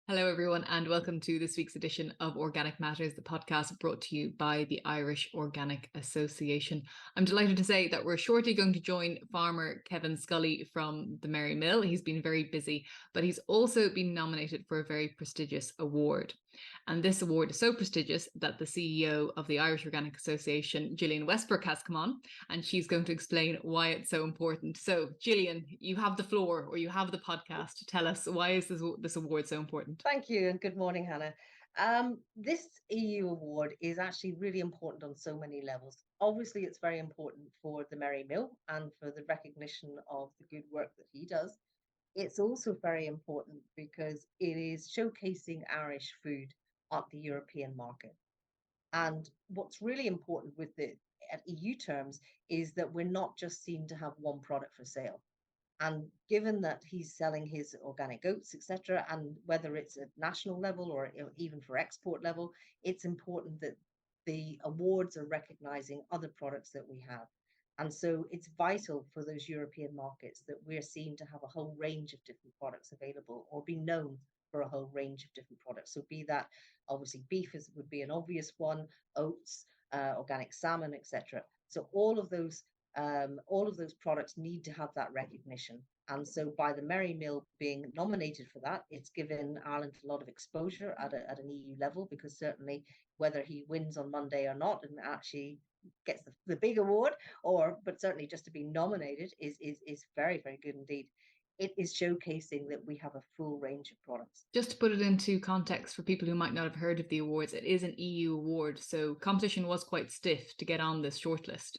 Hello, everyone, and welcome to this week's edition of Organic Matters, the podcast brought to you by the Irish Organic Association. I'm delighted to say that we're shortly going to join farmer Kevin Scully from the Merry Mill. He's been very busy, but he's also been nominated for a very prestigious award. And this award is so prestigious that the CEO of the Irish Organic Association, Gillian Westbrook, has come on, and she's going to explain why it's so important. So, Gillian, you have the floor, or you have the podcast to tell us why is this award so important? Thank you, and good morning, Hannah. This EU award is actually really important on so many levels. Obviously, it's very important for the Merry Mill and for the recognition of the good work that he does. It's also very important because it is showcasing Irish food on the European market. And what's really important with the at EU terms is that we're not just seen to have one product for sale. And given that he's selling his organic oats, etc., and whether it's at national level or even for export level, it's important that the awards are recognizing other products that we have. And so it's vital for those European markets that we're seen to have a whole range of different products available or be known for a whole range of different products. So be that obviously would be an obvious one, oats, organic salmon, etc. So all of those products need to have that recognition. And so by the Merry Mill being nominated for that, it's given Ireland a lot of exposure at an EU level, because certainly whether he wins on Monday or not and actually gets the big award, but certainly just to be nominated is very, very good indeed. It is showcasing that we have a full range of products. Just to put it into context for people who might not have heard of the awards, it is an EU award, so competition was quite stiff to get on this shortlist.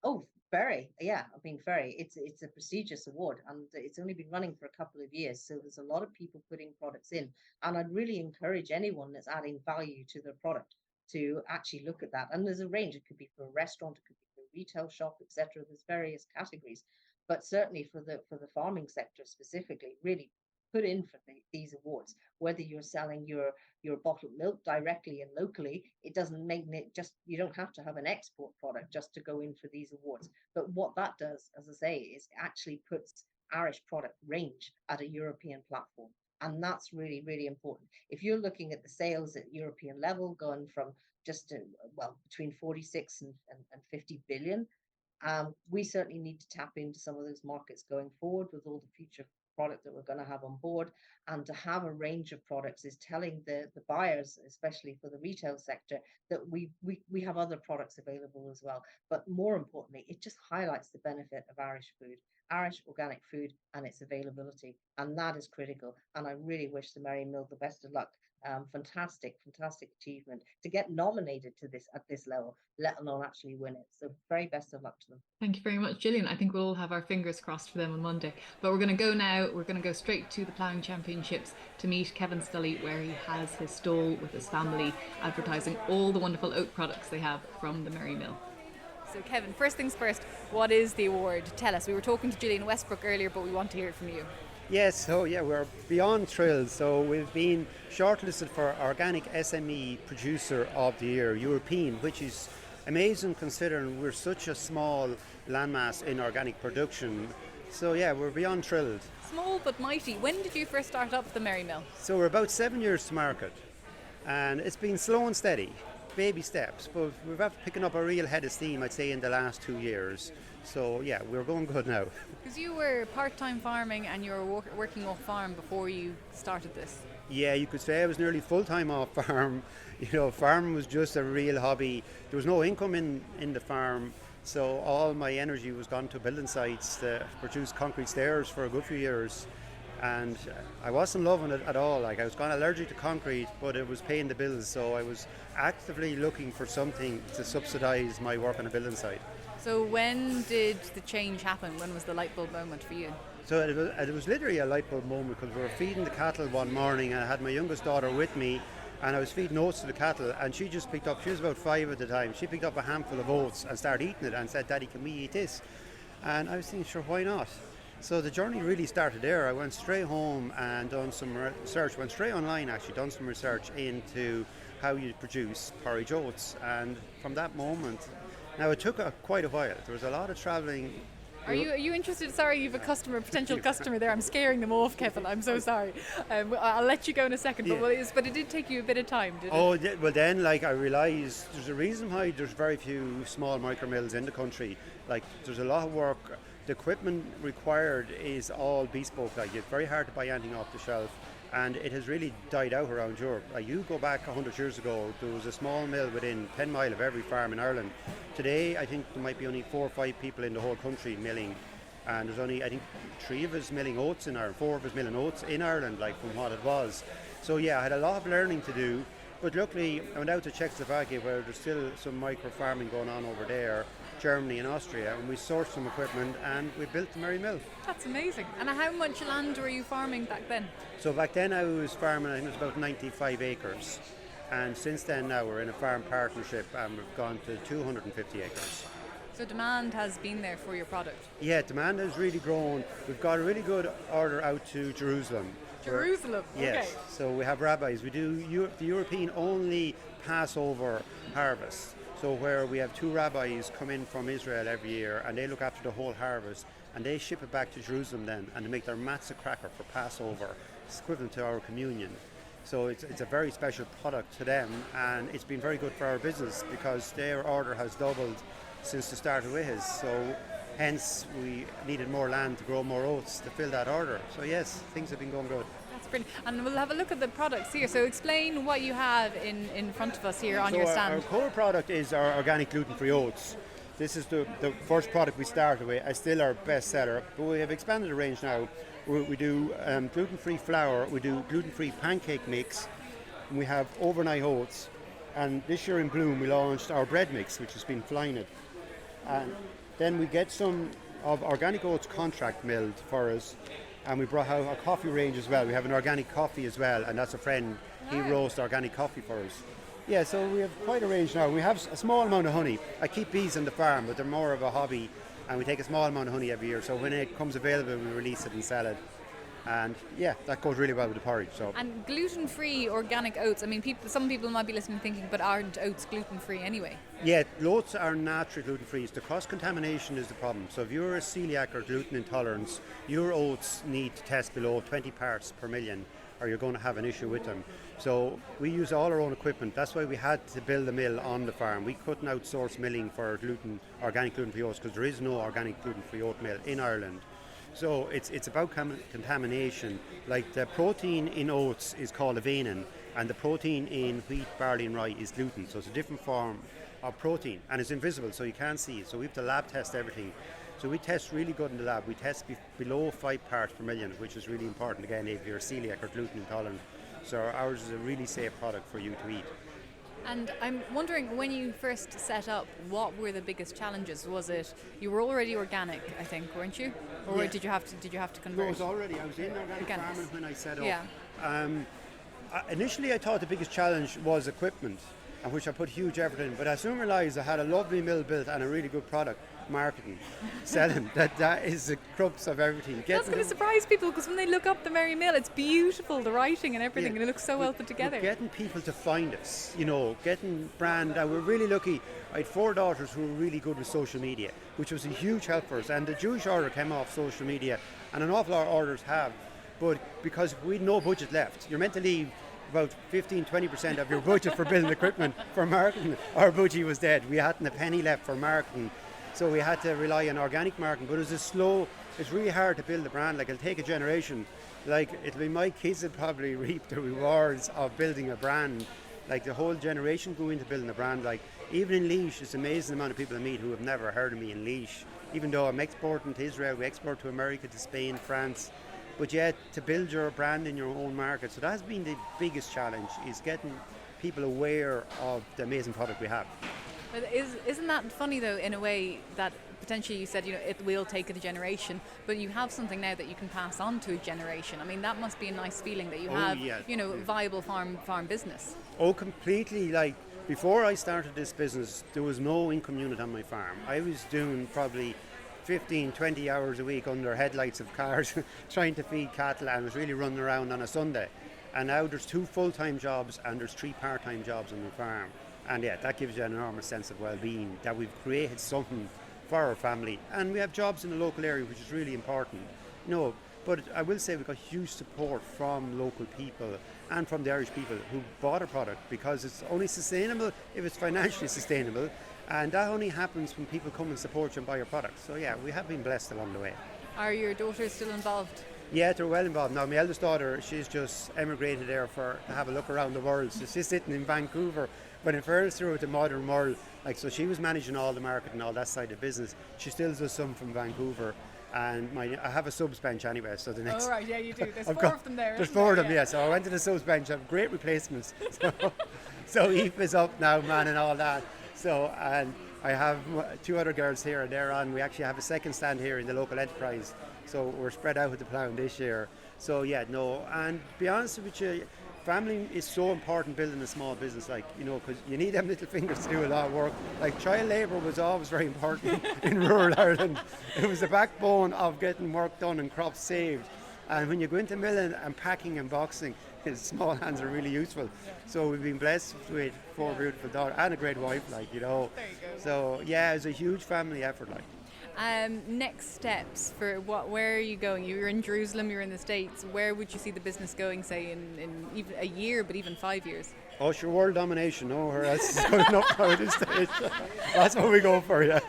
Oh, very. Yeah, I mean, very. It's a prestigious award, and it's only been running for a couple of years. So there's a lot of people putting products in, and I'd really encourage anyone that's adding value to their product to actually look at that. And there's a range. It could be for a restaurant, it could be for a retail shop, etc. There's various categories, but certainly for the farming sector specifically, really put in for these awards. Whether you're selling your bottled milk directly and locally, it doesn't make it just, you don't have to have an export product just to go in for these awards. But what that does, as I say, is actually puts Irish product range at a European platform. And that's really, really important. If you're looking at the sales at European level going from between 46 and 50 billion, we certainly need to tap into some of those markets going forward with all the future product that we're going to have on board. And to have a range of products is telling the buyers, especially for the retail sector, that we have other products available as well. But more importantly, it just highlights the benefit of Irish food, Irish organic food, and its availability. And that is critical. And I really wish the Merry Mill the best of luck. Fantastic achievement to get nominated to this at this level, let alone actually win it. So very best of luck to them. Thank you very much, Gillian. I think we'll all have our fingers crossed for them on Monday. But we're going to go now. We're going to go straight to the Ploughing Championships to meet Kevin Scully, where he has his stall with his family, advertising all the wonderful oat products they have from the Merry Mill. So Kevin, first things first, what is the award? Tell us. We were talking to Gillian Westbrook earlier, but we want to hear it from you. Yes, so yeah, we're beyond thrilled. So we've been shortlisted for Organic SME Producer of the Year, European, which is amazing considering we're such a small landmass in organic production. So yeah, we're beyond thrilled. Small but mighty. When did you first start up the Merry Mill? So we're about 7 years to market, and it's been slow and steady, baby steps, but we've been picking up a real head of steam, I'd say, in the last 2 years. So yeah, we're going good now. Because you were part-time farming and you were working off farm before you started this. Yeah, you could say I was nearly full-time off farm. You know, farming was just a real hobby. There was no income in the farm, so all my energy was gone to building sites to produce concrete stairs for a good few years. And I wasn't loving it at all. Like, I was gone allergic to concrete, but it was paying the bills, so I was actively looking for something to subsidise my work on a building site. So when did the change happen? When was the light bulb moment for you? So it was literally a light bulb moment, because we were feeding the cattle one morning, and I had my youngest daughter with me, and I was feeding oats to the cattle, and she just picked up, she was about 5 at the time, she picked up a handful of oats and started eating it and said, "Daddy, can we eat this?" And I was thinking, sure, why not? So the journey really started there. I went straight home and done some research, went straight online actually, done some research into how you produce porridge oats, and from that moment, now it took quite a while. There was a lot of travelling Are you interested? Sorry, you've a potential customer there. I'm scaring them off, Kevin. I'm so sorry. I'll let you go in a second. Yeah. But it did take you a bit of time, did it? Oh, well then, like, I realised there's a reason why there's very few small micro mills in the country. Like, there's a lot of work. The equipment required is all bespoke. Like, it's very hard to buy anything off the shelf, and it has really died out around Europe. Like, you go back 100 years ago, there was a small mill within 10 mile of every farm in Ireland. Today, I think there might be only 4 or 5 people in the whole country milling, and there's only, I think, 3 of us milling oats in Ireland, 4 of us milling oats in Ireland, like, from what it was. So yeah, I had a lot of learning to do, but luckily I went out to Czechoslovakia, where there's still some micro farming going on over there, Germany and Austria, and we sourced some equipment and we built the Merry Mill. That's amazing. And how much land were you farming back then? So back then I was farming, I think it was about 95 acres. And since then now we're in a farm partnership and we've gone to 250 acres. So demand has been there for your product? Yeah, demand has really grown. We've got a really good order out to Jerusalem. Jerusalem, Yes, okay. so we have rabbis. We do the European only Passover harvest. So where we have 2 rabbis come in from Israel every year and they look after the whole harvest and they ship it back to Jerusalem then and they make their matzah cracker for Passover. It's equivalent to our communion. So it's a very special product to them, and it's been very good for our business because their order has doubled since the start of WIHIS. So hence we needed more land to grow more oats to fill that order. So yes, things have been going good. That's brilliant. And we'll have a look at the products here. So explain what you have in front of us here on your stand. Our core product is our organic gluten-free oats. This is the first product we started with. It's still our best seller, but we have expanded the range now. We do gluten-free flour, we do gluten-free pancake mix, and we have overnight oats. And this year in Bloom we launched our bread mix, which has been flying it. And then we get some of organic oats contract milled for us, and we brought out a coffee range as well. We have an organic coffee as well, and that's a friend. He roasts organic coffee for us. Yeah, so we have quite a range now. We have a small amount of honey. I keep bees on the farm, but they're more of a hobby, and we take a small amount of honey every year. So when it comes available, we release it and sell it. And yeah, that goes really well with the porridge. So. And gluten-free organic oats. I mean, some people might be listening thinking, but aren't oats gluten-free anyway? Yeah, oats are naturally gluten-free. The cross-contamination is the problem. So if you're a celiac or gluten intolerance, your oats need to test below 20 parts per million, or you're going to have an issue with them. So we use all our own equipment. That's why we had to build a mill on the farm. We couldn't outsource milling for organic gluten-free oats because there is no organic gluten-free oat mill in Ireland. So it's about contamination. Like the protein in oats is called avenin, and the protein in wheat, barley and rye is gluten. So it's a different form of protein, and it's invisible, so you can't see it. So we have to lab test everything. So we test really good in the lab. We test below 5 parts per million, which is really important, again, if you're celiac or gluten intolerant. So ours is a really safe product for you to eat. And I'm wondering, when you first set up, what were the biggest challenges? Was it, you were already organic, I think, weren't you? Or did you have to convert? No, I was in organic farming when I set up. Yeah. Initially I thought the biggest challenge was equipment, and which I put huge effort in, but I soon realised I had a lovely mill built and a really good product. Marketing, selling, that is the crux of everything. That's going to surprise people, because when they look up the Merry Mill, it's beautiful, the writing and everything, and it looks so well put together. Getting people to find us, getting brand, and we're really lucky. I had 4 daughters who were really good with social media, which was a huge help for us, and the Jewish order came off social media, and an awful lot of orders have, but because we had no budget left, you're meant to leave about 15-20% of your budget for building equipment for marketing. Our budget was dead. We hadn't a penny left for marketing. So we had to rely on organic marketing, but it's really hard to build a brand. Like, it'll take a generation. Like, it'll be my kids that probably reap the rewards of building a brand. Like, the whole generation go into building a brand. Like, even in Laois, it's an amazing amount of people I meet who have never heard of me in Laois. Even though I'm exporting to Israel, we export to America, to Spain, France. But yet, to build your brand in your own market. So that's been the biggest challenge, is getting people aware of the amazing product we have. But isn't that funny, though, in a way, that potentially you said, it will take a generation, but you have something now that you can pass on to a generation. I mean, that must be a nice feeling that you have, viable farm business. Oh, completely. Like, before I started this business, there was no income unit on my farm. I was doing probably 15-20 hours a week under headlights of cars trying to feed cattle, and was really running around on a Sunday. And now there's 2 full-time jobs and there's 3 part-time jobs on the farm. And yeah, that gives you an enormous sense of well-being, that we've created something for our family, and we have jobs in the local area, which is really important. But I will say we got huge support from local people and from the Irish people who bought our product, because it's only sustainable if it's financially sustainable, and that only happens when people come and support you and buy your product. So yeah, we have been blessed along the way. Are your daughters still involved? Yeah, they're well involved. Now, my eldest daughter, she's just emigrated there to have a look around the world. So she's sitting in Vancouver. But in fairness to her, with the modern world, so she was managing all the market and all that side of business. She still does some from Vancouver. And I have a subs bench anyway, so the next... Oh, right, yeah, you do. There's four of them there. There's four of them, yeah. So I went to the subs bench. I have great replacements. So Eve is up now, man, and all that. So, and I have two other girls here and there on. We actually have a second stand here in the local enterprise. So we're spread out with the plan this year. So yeah, no, and to be honest with you, family is so important building a small business, because you need them little fingers to do a lot of work. Like child labour was always very important in rural Ireland. It was the backbone of getting work done and crops saved. And when you go into milling and packing and boxing, his small hands are really useful. So we've been blessed with four beautiful daughters and a great wife, There you go. So yeah, it's a huge family effort, Next steps for where are you going? You're in Jerusalem, you're in the States. Where would you see the business going, say, in even a year, but even 5 years? Oh, sure, world domination. Nowhere else is good enough now at this stage. That's what we go for, yeah.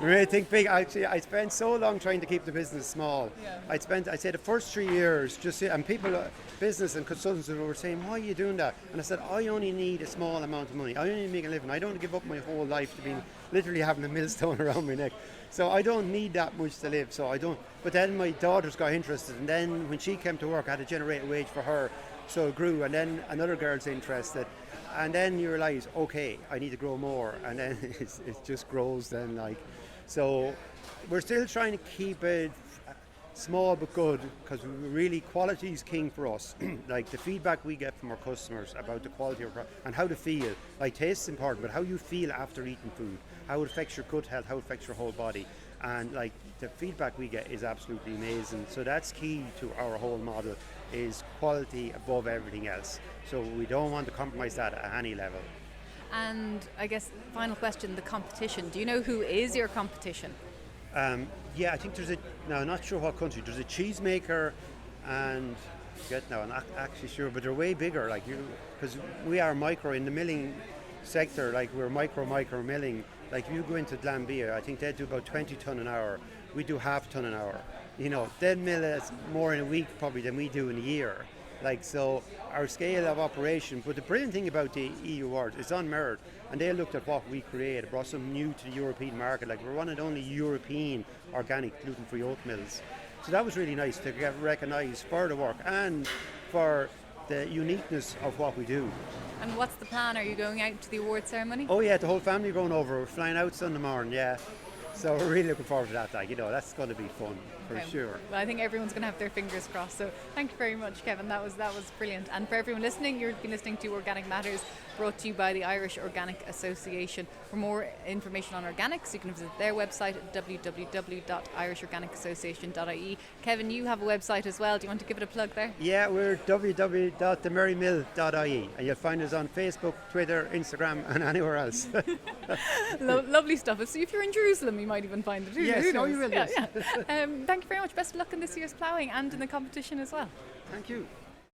We really think big. Actually, I spent so long trying to keep the business small. Yeah. I'd say the first 3 years, and people, business and consultants were saying, why are you doing that? And I said, I only need a small amount of money. I only need to make a living. I don't want to give up my whole life to be literally having a millstone around my neck. So I don't need that much to live. So I don't. But then my daughters got interested, and then when she came to work, I had to generate a wage for her. So it grew, and then another girl's interested. And then you realise, okay, I need to grow more. And then it just grows then, So we're still trying to keep it small but good, because really quality is king for us. The feedback we get from our customers about the quality of our product and how to feel. Taste is important, but how you feel after eating food, how it affects your gut health, how it affects your whole body. And the feedback we get is absolutely amazing. So that's key to our whole model, is quality above everything else. So we don't want to compromise that at any level. And I guess final question, the competition. Do you know who is your competition? Yeah, I think I'm not sure what country. There's a cheesemaker, and I'm not actually sure, but they're way bigger. Because we are micro in the milling sector. We're micro milling. If you go into Glanbia, I think they do about 20 ton an hour. We do half ton an hour. They mill us more in a week probably than we do in a year. So our scale of operation. But the brilliant thing about the EU awards, it's on merit, and they looked at what we created, brought some new to the European market. We're one of the only European organic gluten-free oat mills. So that was really nice to get recognised for the work and for the uniqueness of what we do. And what's the plan? Are you going out to the award ceremony? Oh yeah, the whole family are going over. We're flying out Sunday morning, yeah. So we're really looking forward to that. That's going to be fun for sure. Well, I think everyone's going to have their fingers crossed. So thank you very much, Kevin. That was brilliant. And for everyone listening, you've been listening to Organic Matters, brought to you by the Irish Organic Association. For more information on organics, you can visit their website at www.irishorganicassociation.ie. Kevin, you have a website as well. Do you want to give it a plug there? Yeah, we're www.themerrymill.ie, and you'll find us on Facebook, Twitter, Instagram, and anywhere else. Lovely stuff. So if you're in Jerusalem, you might even find it too. Yes, you will. Yeah. Thank you very much. Best of luck in this year's ploughing and in the competition as well. Thank you.